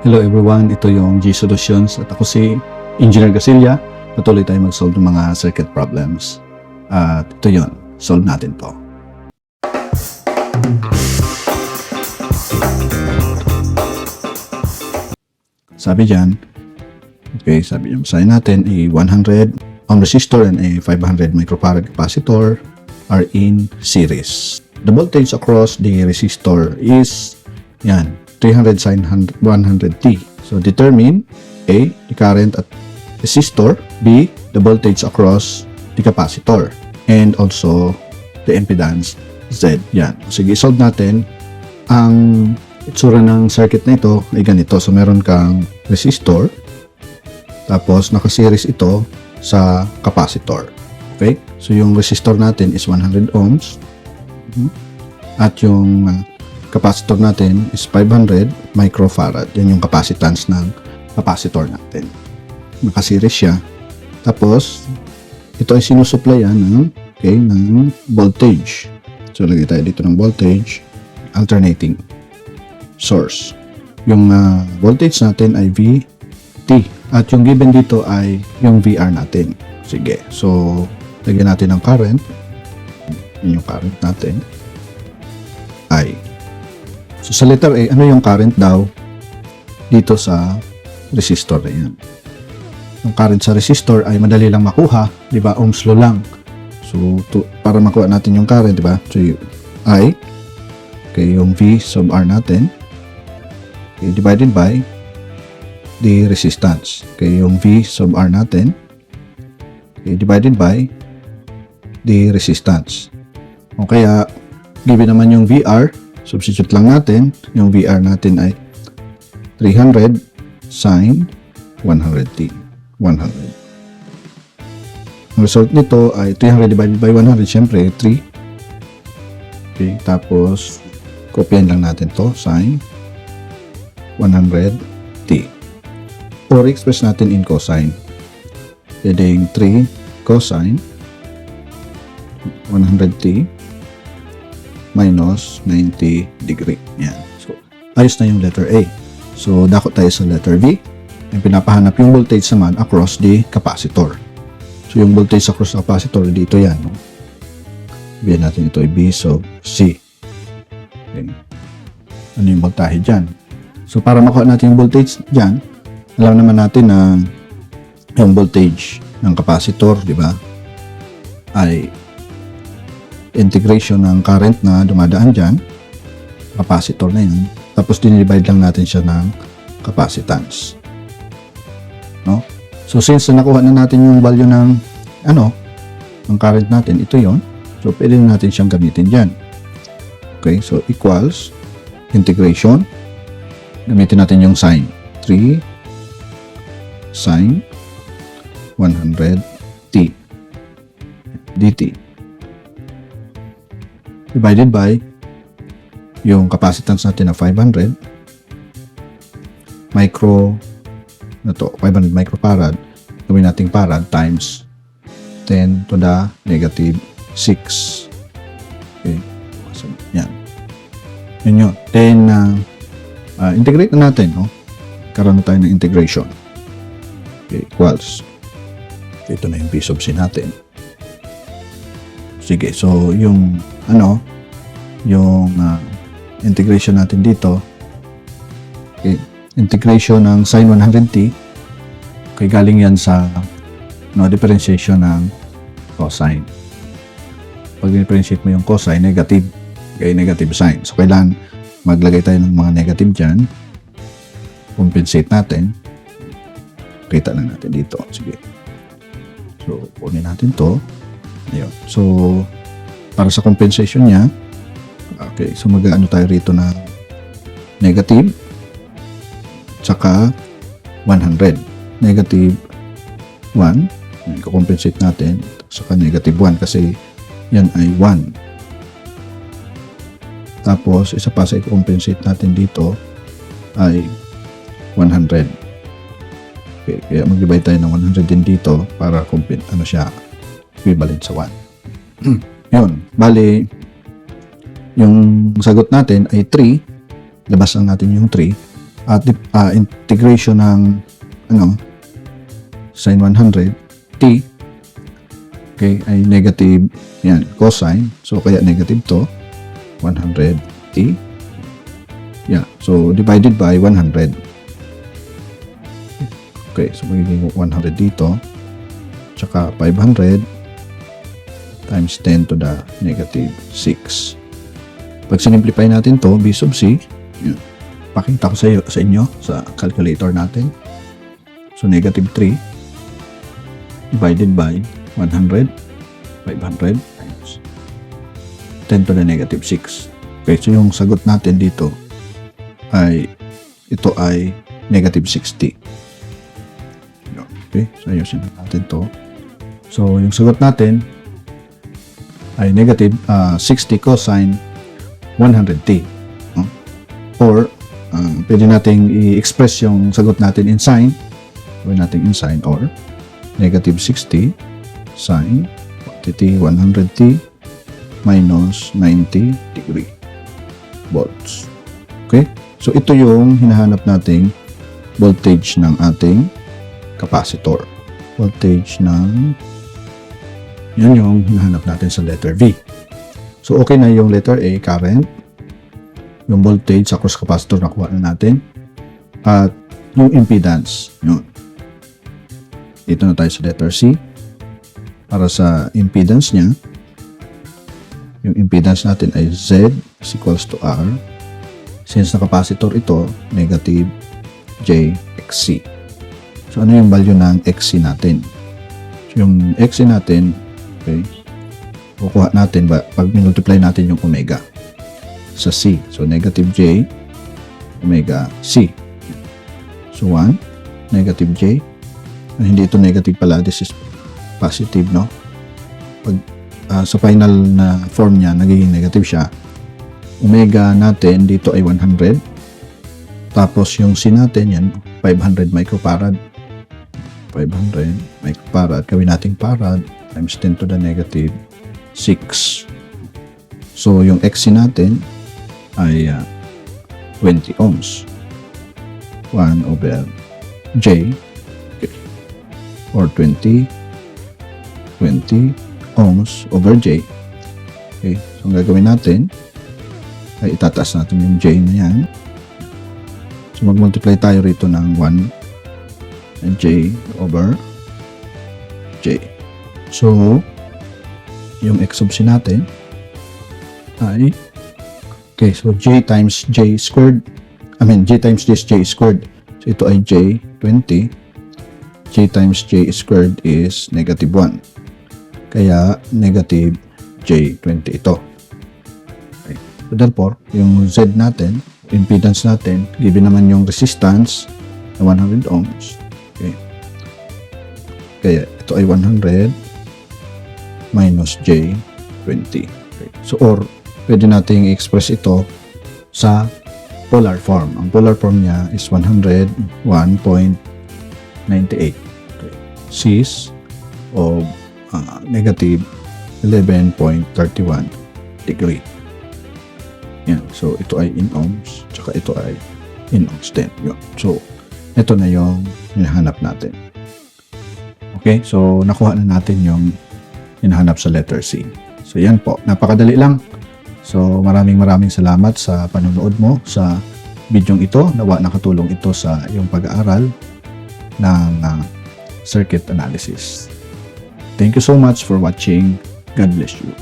Hello everyone, ito yung G Solutions at ako si Engineer Gasilla. Patuloy tayo mag-solve ng mga circuit problems. At ito yun, solve natin to. Sabi dyan, sabi yung sign natin, a 100 ohm resistor and a 500 microfarad capacitor are in series. The voltage across the resistor is, yan, 300 sin 100t. So determine A, the current at resistor, B, the voltage across the capacitor, and also the impedance Z. Yan. Sige, solve natin. Ang itsura ng circuit na ito ay ganito. So meron kang resistor, tapos nakaseries ito sa capacitor. Okay? So yung resistor natin is 100 ohms at yung capacitor natin is 500 microfarad. Yan yung capacitance ng capacitor natin. Nakaseries siya. Tapos, ito ay sinusuplayan ng voltage. So, lagay tayo dito ng voltage, alternating source. Yung voltage natin ay VT. At yung given dito ay yung VR natin. Sige. So, lagyan natin ng current. Yung current natin ay. So, sa letter A, ano yung current daw dito sa resistor na yan? Yung current sa resistor ay madali lang makuha, di ba? Ohms law lang. So, para makuha natin yung current, di ba? So, yung I, yung V sub R natin, divided by the resistance. Yung V sub R natin, divided by the resistance. O kaya, given naman yung VR, substitute lang natin, yung VR natin ay 300 sin 100t. 100. Ang result nito ay 300 divided by 100, syempre 3. Okay, tapos kopyahin lang natin to, sin 100t. Or express natin in cosine. Pwedeng 3 cosine 100t minus 90 degree. Yan. So, ayos na yung letter A. So, dako tayo sa letter B. Yung pinapahanap yung voltage naman across the capacitor. So, yung voltage across the capacitor, dito yan. No? Sabihin natin ito ay B sub C. Okay. Ano yung voltage dyan? So, para makuha natin yung voltage dyan, alam naman natin na yung voltage ng capacitor, di ba, ay integration ng current na dumadaan dyan, capacitor na yun, tapos dinivide lang natin siya ng capacitance. No? So, since nakuha na natin yung value ng ng current natin, ito yon. So, pwede na natin siyang gamitin dyan. Okay, so equals integration. Gamitin natin yung sign. 3 sin 100t dt divided by yung capacitance natin na 500 microfarad, gawin nating farad times 10 to the negative 6. Okay, so yan. Yun yun. Then integrate na natin, no? Karoon na tayo ng integration. Okay, equals ito na yung P sub C natin. Sige, so yung integration natin dito, okay, integration ng sin 100t, okay, galing yan sa differentiation ng cosine. Pag differentiate mo yung cosine, negative, okay, negative sign. So kailangan maglagay tayo ng mga negative dyan, compensate natin, kita lang natin dito. Sige, so kunin natin to. Ayun. So, para sa compensation niya, okay, so mag-ano tayo rito na negative, tsaka 100. Negative 1, i-compensate natin, tsaka negative 1 kasi yan ay 1. Tapos, isa pa sa i-compensate natin dito ay 100. Okay, kaya mag-divide tayo ng 100 din dito para siya, equivalent sa 1. Yun. Bali, yung sagot natin ay 3. Labas lang natin yung 3. at integration ng sine 100 t, okay, ay negative yan, cosine, so kaya negative to 100 t, yeah, so divided by 100. Okay, so magiging 100 dito, tsaka 500 times 10 to the negative 6. Pag sinimplify natin to, b sub c, yun, pakita ko sa inyo sa calculator natin. So negative 3 divided by 100, 500 times 10 to the negative 6. Okay, so yung sagot natin dito ay ito ay negative 60. Okay, so ayusin natin to. So yung sagot natin ay negative 60 cosine 100t. Or pwede nating i-express yung sagot natin in sine. Gawin natin in sine, or negative 60 sine 100t minus 90 degree volts. Okay? So ito yung hinahanap nating voltage ng ating capacitor. Voltage ng yan yung hinahanap natin sa letter V. So okay na yung letter A, current, yung voltage sa cross capacitor nakuha na natin, at yung impedance, yun. Dito na tayo sa letter C. Para sa impedance niya, yung impedance natin ay Z is equals to R. Since na capacitor ito, negative J XC. So ano yung value ng XC natin? So, yung XC natin, okay, kukuha natin pag multiply natin yung omega sa C. So, negative J omega C. So, 1, negative J. Hindi ito negative pala. This is positive, no? Pag sa final na form niya, nagiging negative siya. Omega natin dito ay 100. Tapos, yung C natin, yan, 500 microfarad. 500 microfarad. Gawin natin farad times 10 to the negative 6. So, yung XC natin ay 20 ohms. 1 over J, okay, or 20 ohms over J. Okay, so ang gagawin natin ay itataas natin yung J na yan. So, mag-multiply tayo rito ng 1 and J over J. So, yung X sub C natin ay, okay, so J times J squared, J times this J squared. So, ito ay J, 20. J times J squared is negative 1. Kaya, negative J, 20 ito. Okay. So, therefore, yung Z natin, impedance natin, given naman yung resistance na 100 ohms. Okay. Kaya, ito ay 100 minus J, 20. Okay. So, or, pwede nating i-express ito sa polar form. Ang polar form niya is 101.98. Okay. Cis of negative 11.31 degree. Yan. So, ito ay in ohms, tsaka ito ay in ohms din. Yun. So, ito na yung hinahanap natin. Okay? So, nakuha na natin yung hinahanap sa letter C. So, yan po. Napakadali lang. So, maraming salamat sa panonood mo sa bidyong ito. Nawa nakatulong ito sa iyong pag-aaral ng circuit analysis. Thank you so much for watching. God bless you.